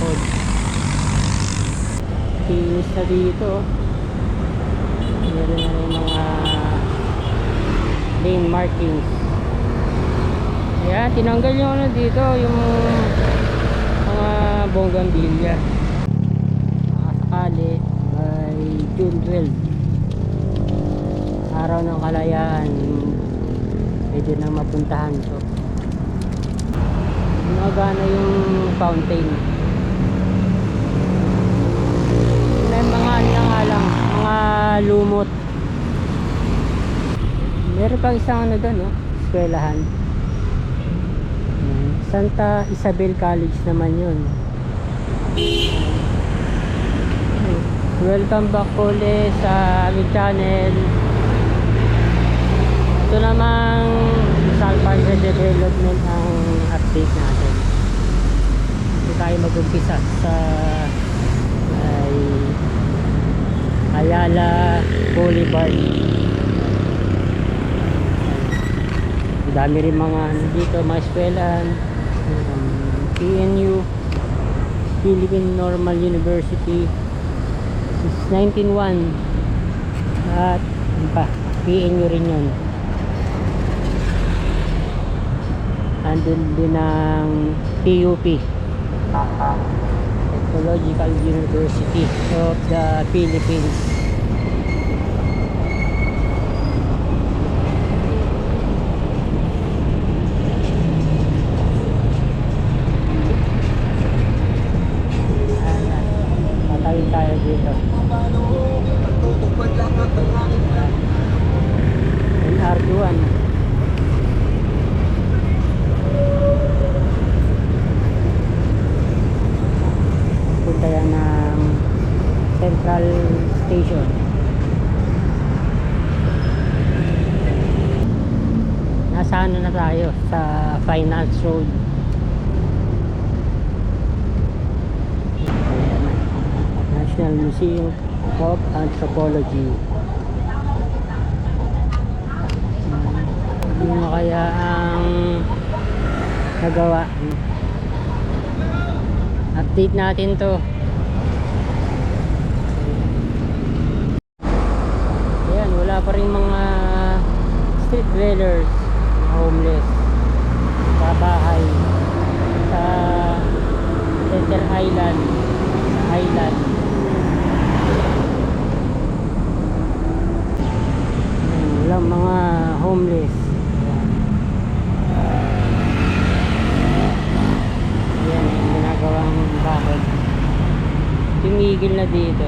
bukod. Kinis na dito. Meron na rin mga lane markings. Ayan, tinanggal yung ano dito, yung mga bonggambilya. Nakasakali ay June 12, araw ng kalayaan, pwede na mapuntahan to. Nagana yung fountain. May mga ano nga lang, mga lumot. Meron pang isang ano doon, no? Eskwelahan. Santa Isabel College naman yun. Welcome back ulit sa aming channel. Ito namang Salparga Development ang update natin. Ito tayo mag-umpisa sa Ayala Boulevard. Dami rin mga dito, mga eskwelahan. PNU, Philippine Normal University, 1901, at pa, PNU rin yun. Andun din ang PUP, Technological University of the Philippines. Tatawid tayo dito. NR1. Punta yan ng Central Station. Nasa ano na tayo? Sa Finance Road. National Museum of Anthropology. Hindi mo kaya ang nagawa. Update natin to. Ayan, wala pa rin mga street dwellers, mga homeless sa bahay sa Center Island, sa island. Walang mga homeless. Ayan, yung ginagawang bakod. Tumigil na dito.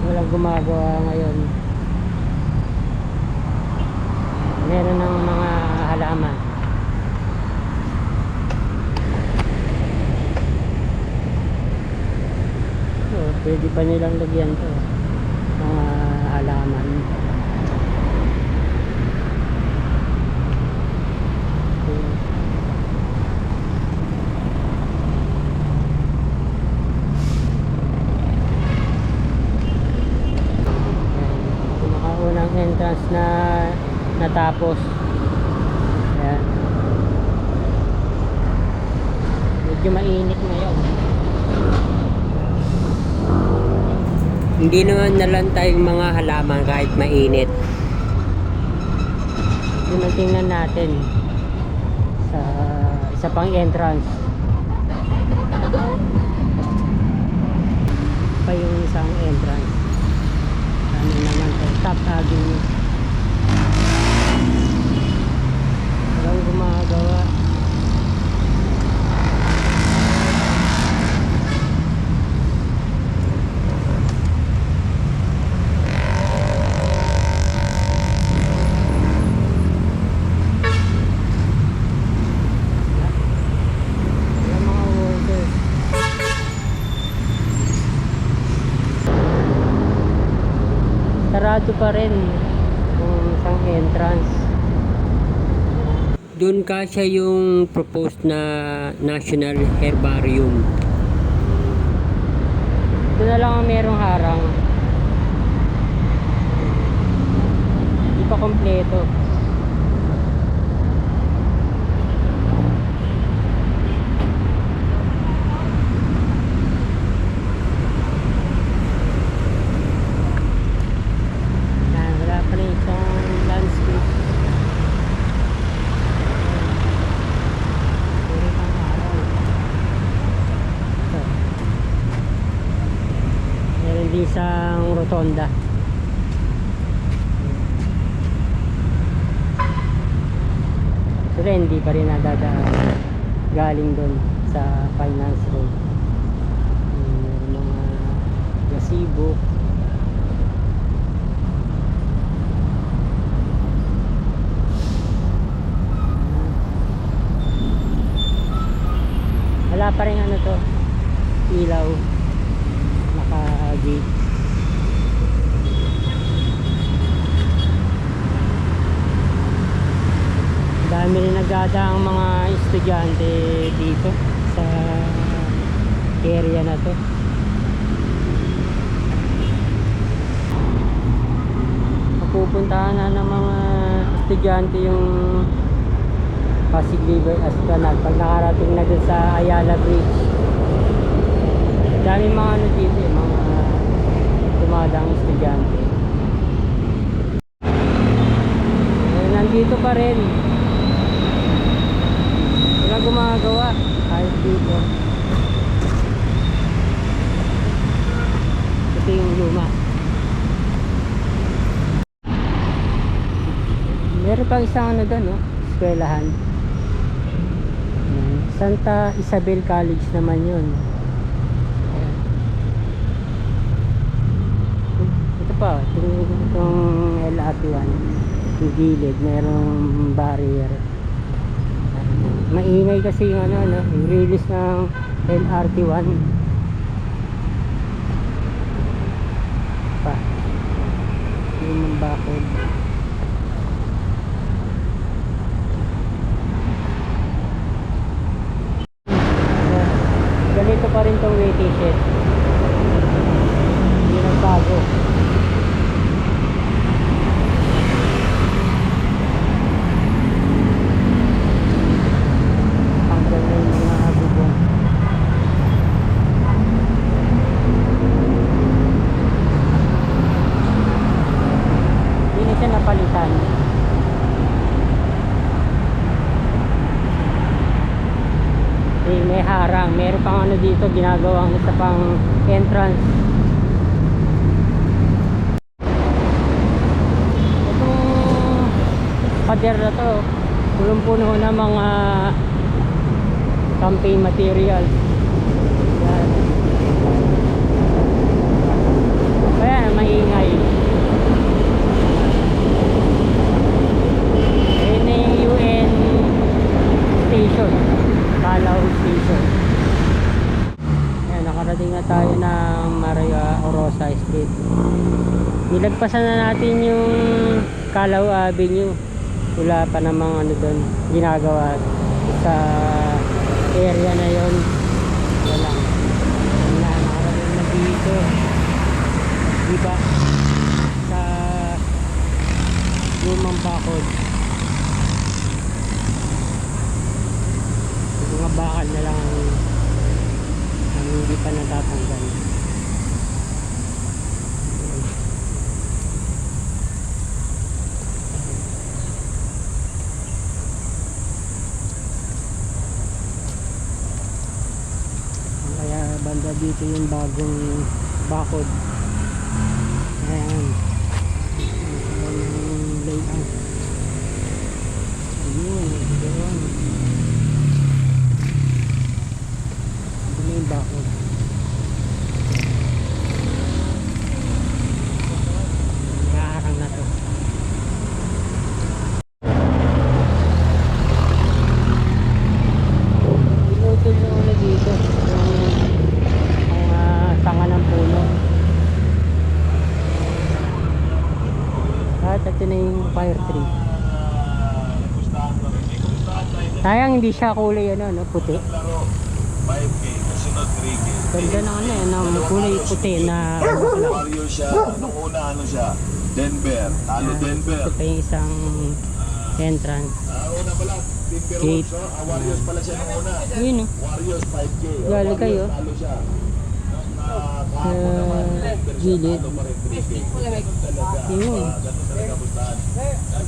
Walang gumagawa ngayon. Meron ng mga halaman. So, pwede pa nilang lagyan to, mga halaman. Pinakaunang entrance na natapos. Ayan. Medyo mainit ngayon. Hindi naman nalantay yung mga halaman kahit mainit. Yun ang tingnan natin sa isa pang entrance. Pa yung isang entrance. Ano naman to? Top Avenue. Walang gumagawa. Sarado pa rin yung isang entrance. Doon kasi yung proposed na National Herbarium. Doon na lang ang merong harang. Hindi pa pa kompleto. Yan, wala pa rin isang landscape. Puro pang araw. Ito. Meron din isang rotonda. Pero hindi pa rin nadadaan galing doon sa Finance Road. Meron mga gazebo. Wala pa rin ano to, ilaw, naka-gate. Dami rin nagdadaang mga estudyante dito sa area na to. Pupuntahan na ng mga estudyante yung Pasig River Esplanade pag nakarating na dun sa Ayala Bridge. Dami mga ano dito, mga tumadang estudyante. Nandito pa rin. Wala gumagawa kahit dito. Ito yung luma. Meron pang isang ano doon, no? Eskwelahan. Santa Isabel College naman yun. Ito pa, itong LRT1. Yung gilid, merong barrier. Maingay kasi yung ano, yung release ng LRT1 pa yung bakod. Ganito pa rin tong waiting shed, hindi nagbago. Napalitan. May harang, meron pang ano dito ginagawang isa pang entrance. Itong pader na to, punong-puno na mga campaign materials. Yan. Kaya maingay. Station, Calao Station. Ayan, nakarating na tayo ng Maria Orosa Street. Nilagpasan na natin yung Calao Avenue. Wala pa namang ano doon ginagawa sa area na yon. Wala. Nakarating na dito, diba, sa lumang bakod. Mga bakal na lang ang hindi pa natatanggal. Kaya banda dito yung bagong bakod. Ayan, yung layout. Ayun, doon yung bakod. Kaharang na to. Pinutol yung ulo dito, yung tanga ng puno. At ito na yung fire tree. Sayang hindi siya kulay ano, puti. 5K, kasunod 3K. Ganda na ano, ng kulay puti na Mario siya, nung una ano siya, Denver. Talo Denver. Ito pa yung isang entrance. Una pala, Timber Gate. Wolves, no? Warriors pala siya nung una. Yun o. Warriors 5K. Gali Warriors, kayo. talo siya. Kahapon naman, Denver siya, gilid. talo pa rin 3K. Ganun talaga. Yun. Ganun talaga puntahan.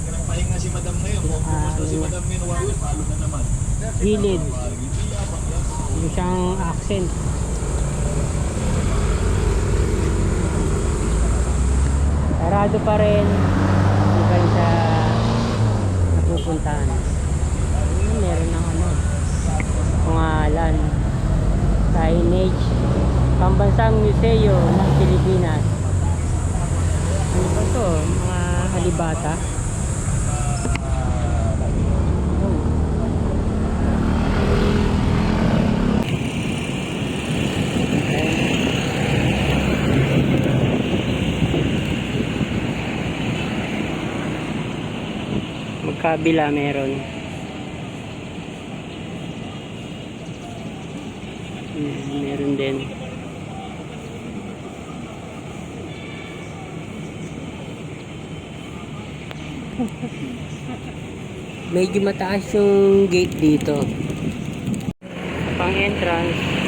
Nagpahinga si Madam ngayon. Kung kumusta si Madam ngayon, Warriors, talo na naman. Gilid. Hindi yapak yan. Yung siyang accent. Sarado pa rin. Hindi pa rin siya napupuntahan. Ayun, meron ng ano, pangalan. Signage. Pambansang Museo ng Pilipinas. Ano ba to? Mga alibata. Magkabila meron. Meron din. Medyo mataas yung gate dito. Pang entrance.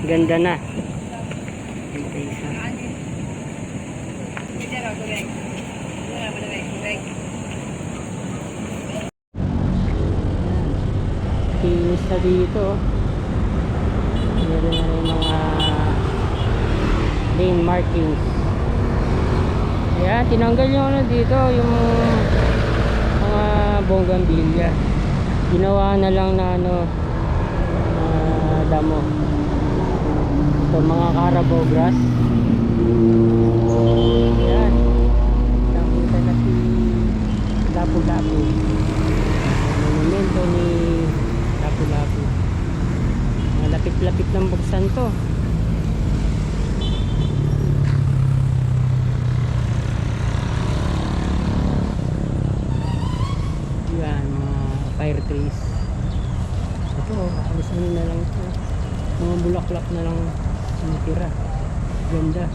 Ganda na. Ito isa. Kinis na dito. Meron na rin mga lane markings. Ayan, tinanggal yung ano dito, yung mga bonggambilya. Ginawa na lang na ano, damo. Ito mga Carabao grass. Ayan. Nakita na si Lapu-Lapu. Monumento ni Lapu-Lapu. Malapit-lapit ng buksan to. Yan, mga fire trees. Ito, alisan na lang ito. Mga bulaklak na lang natira. Ganda.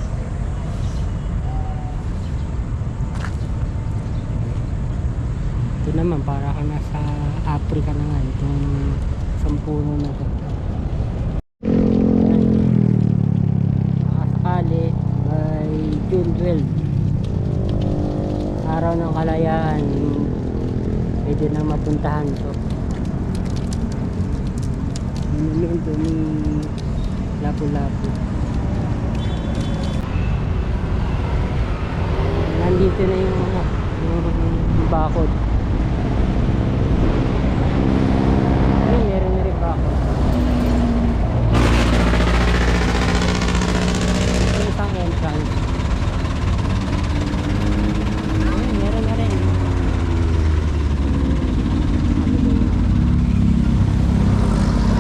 Ito naman para ka nasa Africa na nga itong sampuno na ito. Nakasakali by June 12, araw ng kalayaan, pwede na mapuntahan ito. Monumento ni Lapu-Lapu. Nandito na yung bakod. Ay, meron na rin bakod. Ito isang entrance. Ay, meron na rin.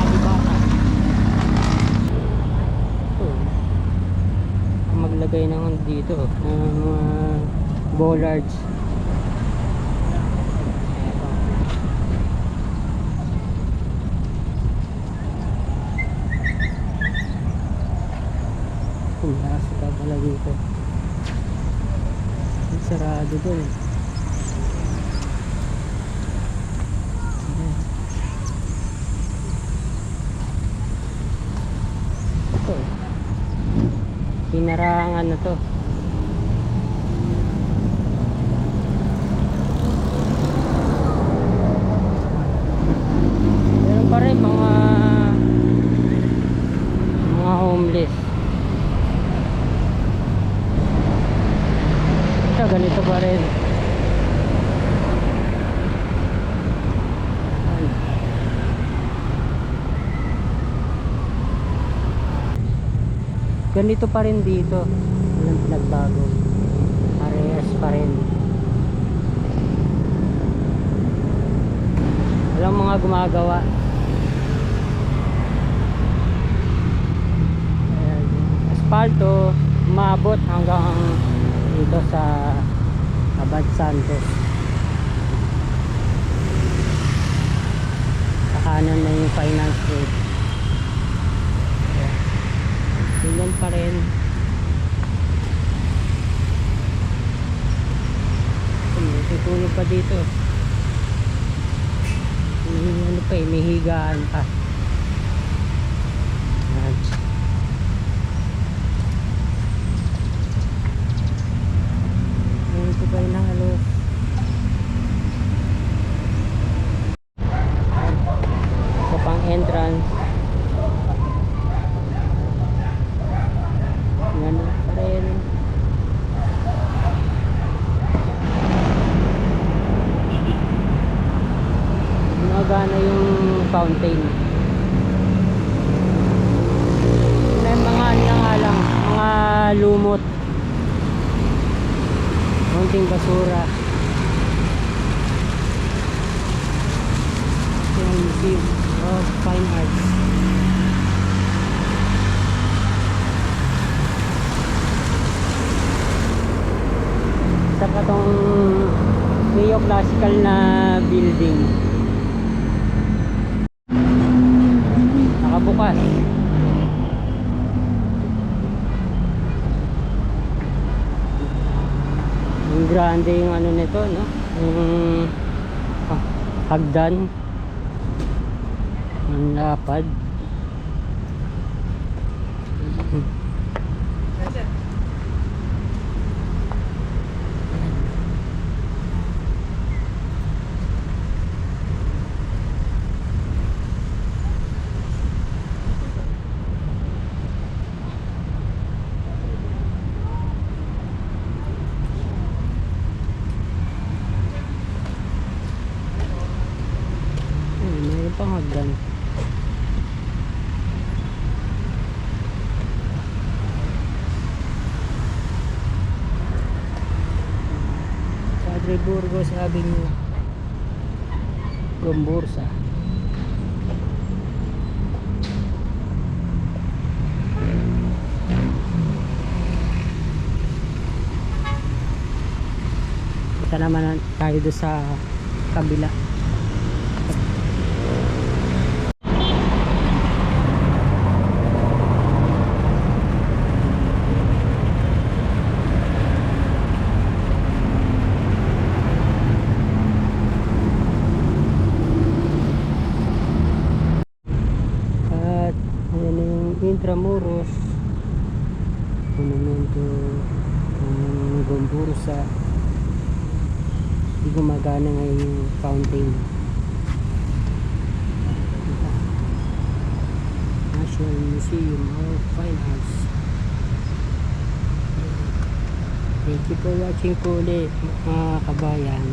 Alibata. Maglagay ng dito ng mga bollards. Nasa ka pala dito. Sarado dun. Ito. Pinarangan na to. Meron pa rin mga homeless. Ito, ganito pa rin. Ganito pa rin dito. Walang pinagbago. Parehas pa rin. Walang mga gumagawa. aspalto, umabot hanggang dito sa Abad Santos. Sa kanan na yung Finance Road. Ganyan pa rin. Tutulog pa dito. Ano pa eh, may higaan pa. Yan. Ito pa yung halos. Ito pang entrance. Yan pa rin. Gumagana yung fountain. May mga ano na nga lang, mga lumot. Konting basura. Yung Museum of Fine Arts. Isa pa tong neoclassical na building. Nakabukas. Yung grande yung ano nito, no? Yung hagdan. Ang lapad. Mayroon pang hagdan. Padre Burgos Avenue, Gombursa. Kita naman tayo doon sa kabila. Intramuros monumento ng Gombursa. Hindi gumagana ngayon yung fountain. National Museum of Fine Arts. Thank you for watching po ulit mga kabayan.